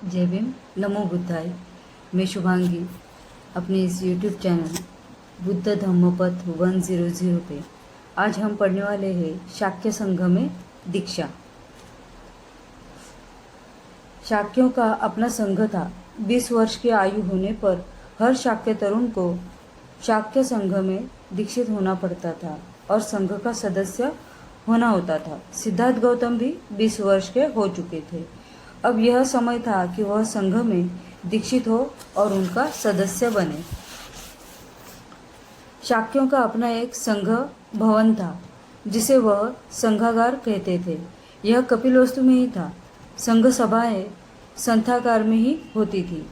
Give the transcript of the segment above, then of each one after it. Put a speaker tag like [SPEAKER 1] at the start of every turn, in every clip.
[SPEAKER 1] जय भीम। नमो बुद्धाय। मैं शुभांगी अपने इस यूट्यूब चैनल बुद्ध धम्मपथ 100 पे आज हम पढ़ने वाले हैं शाक्य संघ में दीक्षा। शाक्यों का अपना संघ था। 20 वर्ष की आयु होने पर हर शाक्य तरुण को शाक्य संघ में दीक्षित होना पड़ता था और संघ का सदस्य होना होता था। सिद्धार्थ गौतम भी 20 वर्ष के हो चुके थे। अब यह समय था कि वह संघ में दीक्षित हो और उनका सदस्य बने। शाक्यों का अपना एक संघ भवन था जिसे वह संघागार कहते थे। यह कपिलवस्तु में ही था। संघ सभाएं संथागार में ही होती थी।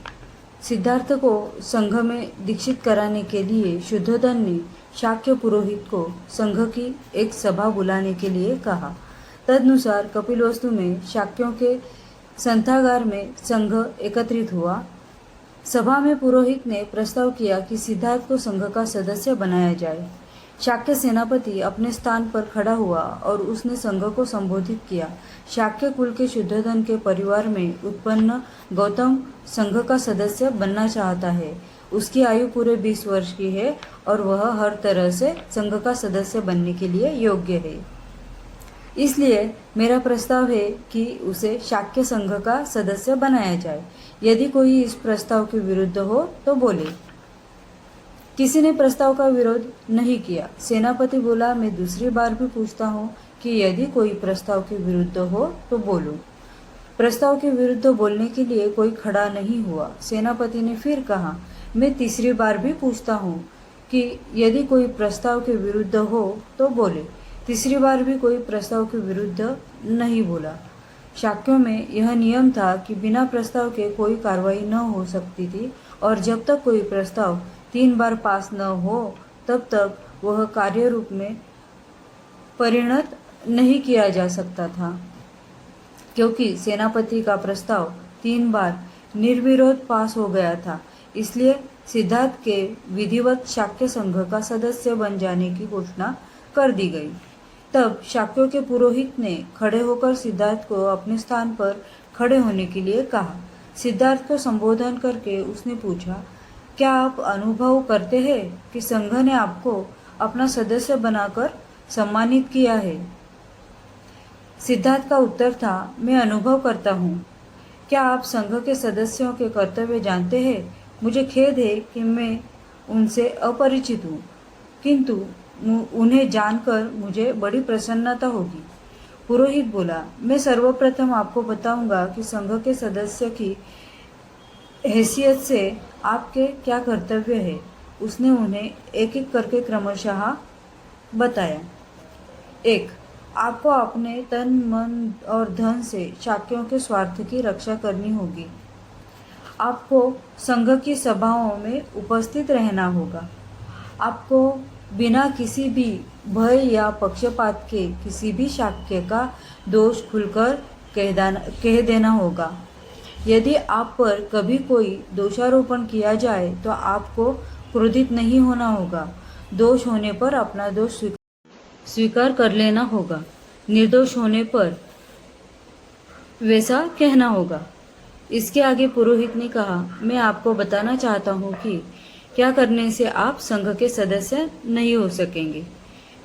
[SPEAKER 1] सिद्धार्थ को संघ में दीक्षित कराने के लिए शुद्धोधन ने शाक्य पुरोहित को संघ की एक सभा बुलाने के लिए कहा। तदनुसार कपिलवस्तु में शाक्यों के संथागार में संघ एकत्रित हुआ। सभा में पुरोहित ने प्रस्ताव किया कि सिद्धार्थ को संघ का सदस्य बनाया जाए। शाक्य सेनापति अपने स्थान पर खड़ा हुआ और उसने संघ को संबोधित किया। शाक्य कुल के शुद्धोधन के परिवार में उत्पन्न गौतम संघ का सदस्य बनना चाहता है। उसकी आयु पूरे 20 वर्ष की है और वह हर तरह से संघ का सदस्य बनने के लिए योग्य है। इसलिए मेरा प्रस्ताव है कि उसे शाक्य संघ का सदस्य बनाया जाए। यदि कोई इस प्रस्ताव के विरुद्ध हो तो बोले। किसी ने प्रस्ताव का विरोध नहीं किया। सेनापति बोला, मैं दूसरी बार भी पूछता हूँ कि यदि कोई प्रस्ताव के विरुद्ध हो तो बोलो। प्रस्ताव के विरुद्ध बोलने के लिए कोई खड़ा नहीं हुआ। सेनापति ने फिर कहा, मैं तीसरी बार भी पूछता हूँ कि यदि कोई प्रस्ताव के विरुद्ध हो तो बोले। तीसरी बार भी कोई प्रस्ताव के विरुद्ध नहीं बोला। शाक्यों में यह नियम था कि बिना प्रस्ताव के कोई कार्रवाई न हो सकती थी और जब तक कोई प्रस्ताव 3 बार पास न हो तब तक वह कार्य रूप में परिणत नहीं किया जा सकता था। क्योंकि सेनापति का प्रस्ताव 3 बार निर्विरोध पास हो गया था, इसलिए सिद्धार्थ के विधिवत शाक्य संघ का सदस्य बन जाने की घोषणा कर दी गई। तब शाक्यों के पुरोहित ने खड़े होकर सिद्धार्थ को अपने स्थान पर खड़े होने के लिए कहा। सिद्धार्थ को संबोधन करके उसने पूछा, क्या आप अनुभव करते हैं कि संघ ने आपको अपना सदस्य बनाकर सम्मानित किया है? सिद्धार्थ का उत्तर था, मैं अनुभव करता हूँ। क्या आप संघ के सदस्यों के कर्तव्य जानते हैं? मुझे खेद है कि मैं उनसे अपरिचित हूँ, किंतु उन्हें जानकर मुझे बड़ी प्रसन्नता होगी। पुरोहित बोला, मैं सर्वप्रथम आपको बताऊंगा कि संघ के सदस्य की हैसियत से आपके क्या कर्तव्य है। उसने उन्हें एक एक करके क्रमशः बताया। 1. आपको अपने तन मन और धन से शाक्यों के स्वार्थ की रक्षा करनी होगी। आपको संघ की सभाओं में उपस्थित रहना होगा। आपको बिना किसी भी भय या पक्षपात के किसी भी शाक्य का दोष खुलकर कह देना होगा। यदि आप पर कभी कोई दोषारोपण किया जाए तो आपको क्रोधित नहीं होना होगा। दोष होने पर अपना दोष स्वीकार कर लेना होगा। निर्दोष होने पर वैसा कहना होगा। इसके आगे पुरोहित ने कहा, मैं आपको बताना चाहता हूँ कि क्या करने से आप संघ के सदस्य नहीं हो सकेंगे।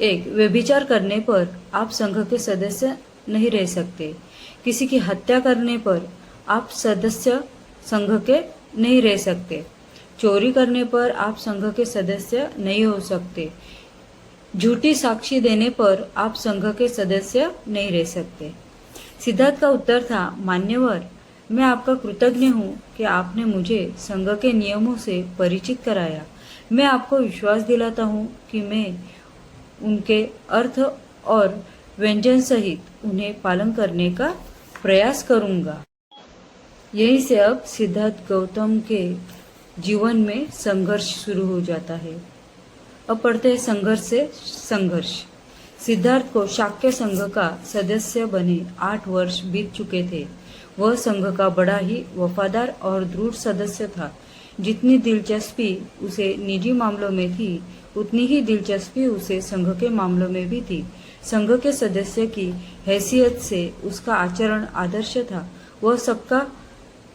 [SPEAKER 1] 1. व्यभिचार करने पर आप संघ के सदस्य नहीं रह सकते। किसी की हत्या करने पर आप सदस्य संघ के नहीं रह सकते। चोरी करने पर आप संघ के सदस्य नहीं हो सकते। झूठी साक्षी देने पर आप संघ के सदस्य नहीं रह सकते। सिद्धार्थ का उत्तर था, मान्यवर, मैं आपका कृतज्ञ हूँ कि आपने मुझे संघ के नियमों से परिचित कराया। मैं आपको विश्वास दिलाता हूँ कि मैं उनके अर्थ और व्यंजन सहित उन्हें पालन करने का प्रयास करूँगा। यहीं से अब सिद्धार्थ गौतम के जीवन में संघर्ष शुरू हो जाता है। अब पढ़ते हैं संघर्ष से संघर्ष। सिद्धार्थ को शाक्य संघ का सदस्य बने 8 वर्ष बीत चुके थे। वह संघ का बड़ा ही वफादार और दृढ़ सदस्य था। जितनी दिलचस्पी उसे निजी मामलों में थी, उतनी ही दिलचस्पी उसे संघ के मामलों में भी थी। संघ के सदस्य की हैसियत से उसका आचरण आदर्श था। वह सबका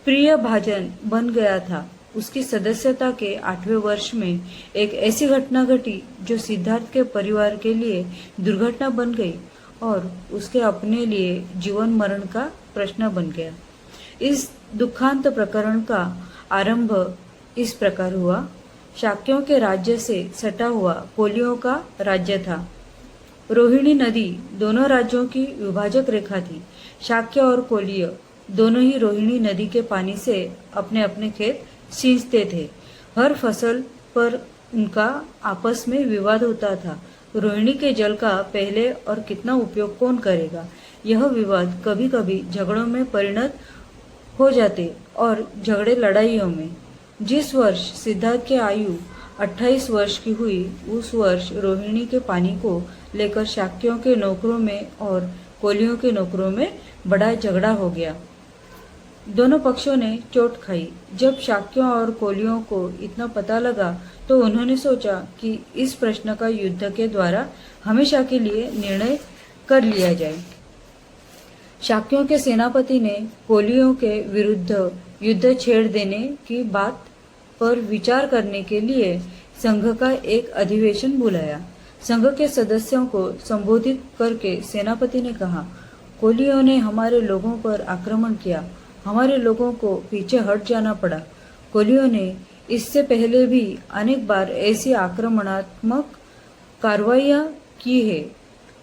[SPEAKER 1] प्रिय भाजन बन गया था। उसकी सदस्यता के 8वें वर्ष में एक ऐसी घटना घटी जो सिद्धार्थ के परिवार के लिए दुर्घटना बन गई और उसके अपने लिए जीवन मरण का प्रश्न बन गया। इस दुखांत प्रकरण का आरंभ इस प्रकार हुआ। शाक्यों के राज्य से सटा हुआ कोलियों का राज्य था। रोहिणी नदी दोनों राज्यों की विभाजक रेखा थी। शाक्य और कोलिय दोनों ही रोहिणी नदी के पानी से अपने अपने खेत सींचते थे। हर फसल पर उनका आपस में विवाद होता था। रोहिणी के जल का पहले और कितना उपयोग कौन करेगा, यह विवाद कभी कभी झगड़ों में परिणत हो जाते और झगड़े लड़ाइयों में। जिस वर्ष सिद्धार्थ की आयु 28 वर्ष की हुई, उस वर्ष रोहिणी के पानी को लेकर शाक्यों के नौकरों में और कोलियों के नौकरों में बड़ा झगड़ा हो गया। दोनों पक्षों ने चोट खाई। जब शाक्यों और कोलियों को इतना पता लगा तो उन्होंने सोचा कि इस प्रश्न का युद्ध के द्वारा हमेशा के लिए निर्णय कर लिया जाए। शाक्यों के सेनापति ने कोलियों के विरुद्ध युद्ध छेड़ देने की बात पर विचार करने के लिए संघ का एक अधिवेशन बुलाया। संघ के सदस्यों को संबोधित करके सेनापति ने कहा, कोलियों ने हमारे लोगों पर आक्रमण किया, हमारे लोगों को पीछे हट जाना पड़ा। कोलियों ने इससे पहले भी अनेक बार ऐसी आक्रमणात्मक कार्रवाइयां की है।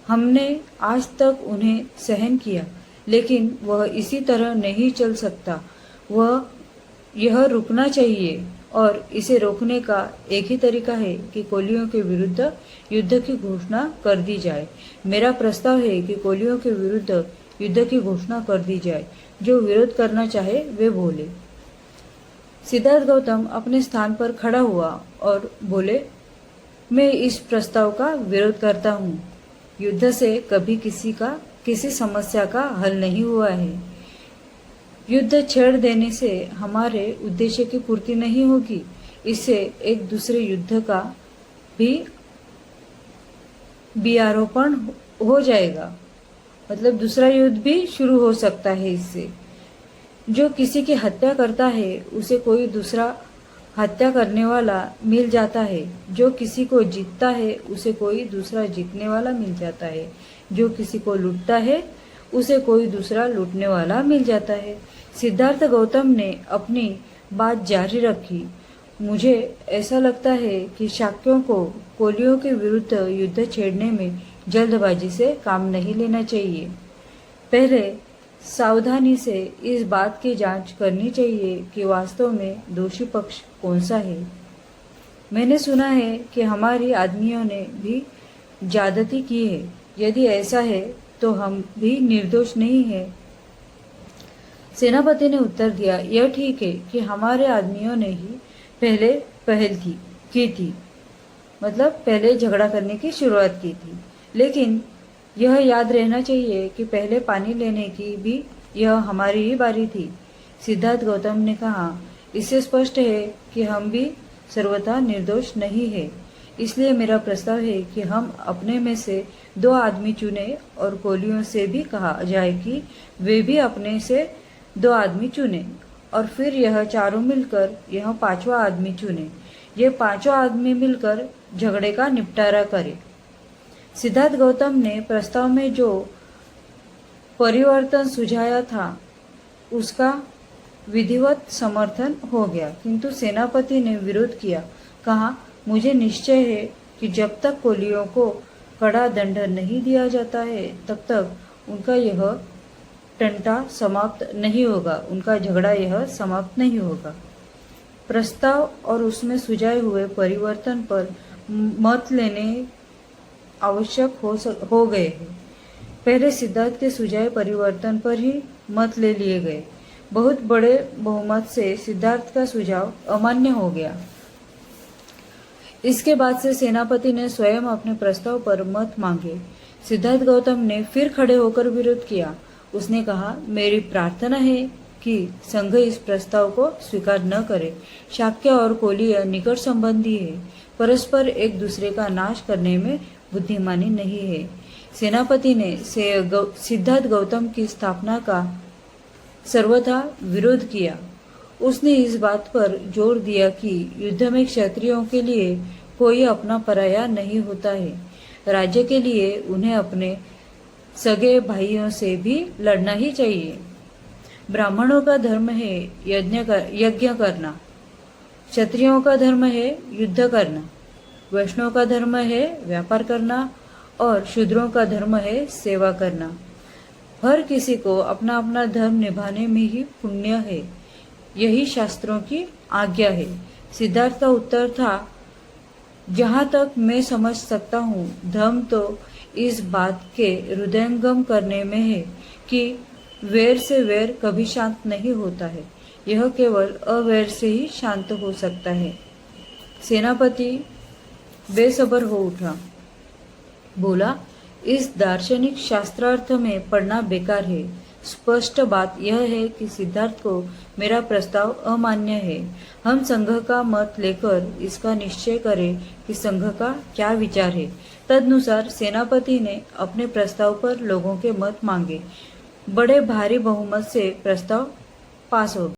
[SPEAKER 1] हमने आज तक उन्हें सहन किया, लेकिन वह इसी तरह नहीं चल सकता। यह रुकना चाहिए और इसे रोकने का एक ही तरीका है कि कोलियों के विरुद्ध युद्ध की घोषणा कर दी जाए। मेरा प्रस्ताव है कि कोलियों के विरुद्ध युद्ध की घोषणा कर दी जाए। जो विरोध करना चाहे वे बोले। सिद्धार्थ गौतम अपने स्थान पर खड़ा हुआ और बोले, मैं इस प्रस्ताव का विरोध करता हूँ। युद्ध से कभी किसी समस्या का हल नहीं हुआ है। युद्ध छेड़ देने से हमारे उद्देश्य की पूर्ति नहीं होगी। इससे एक दूसरे युद्ध का भी आरोपण हो जाएगा, मतलब दूसरा युद्ध भी शुरू हो सकता है। इससे जो किसी की हत्या करता है उसे कोई दूसरा हत्या करने वाला मिल जाता है। जो किसी को जीतता है उसे कोई दूसरा जीतने वाला मिल जाता है। जो किसी को लूटता है उसे कोई दूसरा लूटने वाला मिल जाता है। सिद्धार्थ गौतम ने अपनी बात जारी रखी। मुझे ऐसा लगता है कि शाक्यों को कोलियों के विरुद्ध युद्ध छेड़ने में जल्दबाजी से काम नहीं लेना चाहिए। पहले सावधानी से इस बात की जांच करनी चाहिए कि वास्तव में दोषी पक्ष कौन सा है। मैंने सुना है कि हमारी आदमियों ने भी ज्यादती की है। यदि ऐसा है तो हम भी निर्दोष नहीं है। सेनापति ने उत्तर दिया, यह ठीक है कि हमारे आदमियों ने ही पहले पहल की थी, मतलब पहले झगड़ा करने की शुरुआत की थी। लेकिन यह याद रहना चाहिए कि पहले पानी लेने की भी यह हमारी ही बारी थी। सिद्धार्थ गौतम ने कहा, इससे स्पष्ट है कि हम भी सर्वथा निर्दोष नहीं है। इसलिए मेरा प्रस्ताव है कि हम अपने में से 2 आदमी चुने और कोलियों से भी कहा जाए कि वे भी अपने से 2 आदमी चुने और फिर यह चारों मिलकर यह 5वां आदमी चुने। ये 5 आदमी मिलकर झगड़े का निपटारा करे। सिद्धार्थ गौतम ने प्रस्ताव में जो परिवर्तन सुझाया था उसका विधिवत समर्थन हो गया, किंतु सेनापति ने विरोध किया। कहा, मुझे निश्चय है कि जब तक कोलियों को कड़ा दंड नहीं दिया जाता है तब तक उनका यह टंटा समाप्त नहीं होगा, उनका झगड़ा यह समाप्त नहीं होगा। प्रस्ताव और उसमें सुझाए हुए परिवर्तन पर मत लेने आवश्यक हो गए हैं। पहले सिद्धार्थ के सुझाए परिवर्तन पर ही मत ले लिए गए। बहुत बड़े बहुमत से सिद्धार्थ का सुझाव अमान्य हो गया। इसके बाद से सेनापति ने स्वयं अपने प्रस्ताव पर मत मांगे। सिद्धार्थ गौतम ने फिर खड़े होकर विरोध किया। उसने कहा, मेरी प्रार्थना है कि संघ इस प्रस्ताव को स्वीकार न करे। शाक्य और कोलीय निकट संबंधी है, परस्पर एक दूसरे का नाश करने में बुद्धिमानी नहीं है। सेनापति ने सिद्धार्थ गौतम की स्थापना का सर्वथा विरोध किया। उसने इस बात पर जोर दिया कि युद्ध में क्षत्रियों के लिए कोई अपना पराया नहीं होता है। राज्य के लिए उन्हें अपने सगे भाइयों से भी लड़ना ही चाहिए। ब्राह्मणों का धर्म है यज्ञ करना, क्षत्रियों का धर्म है युद्ध करना, वैष्णव का धर्म है व्यापार करना और शूद्रों का धर्म है सेवा करना। हर किसी को अपना अपना धर्म निभाने में ही पुण्य है, यही शास्त्रों की आज्ञा है। सिद्धार्थ का उत्तर था, जहाँ तक मैं समझ सकता हूँ, धर्म तो इस बात के हृदयंगम करने में है कि वैर से वैर कभी शांत नहीं होता है, यह केवल अवैर से ही शांत हो सकता है। सेनापति बेसब्र हो उठा, बोला, इस दार्शनिक शास्त्रार्थ में पढ़ना बेकार है। स्पष्ट बात यह है कि सिद्धार्थ को मेरा प्रस्ताव अमान्य है। हम संघ का मत लेकर इसका निश्चय करें कि संघ का क्या विचार है। तदनुसार सेनापति ने अपने प्रस्ताव पर लोगों के मत मांगे। बड़े भारी बहुमत से प्रस्ताव पास हो गया।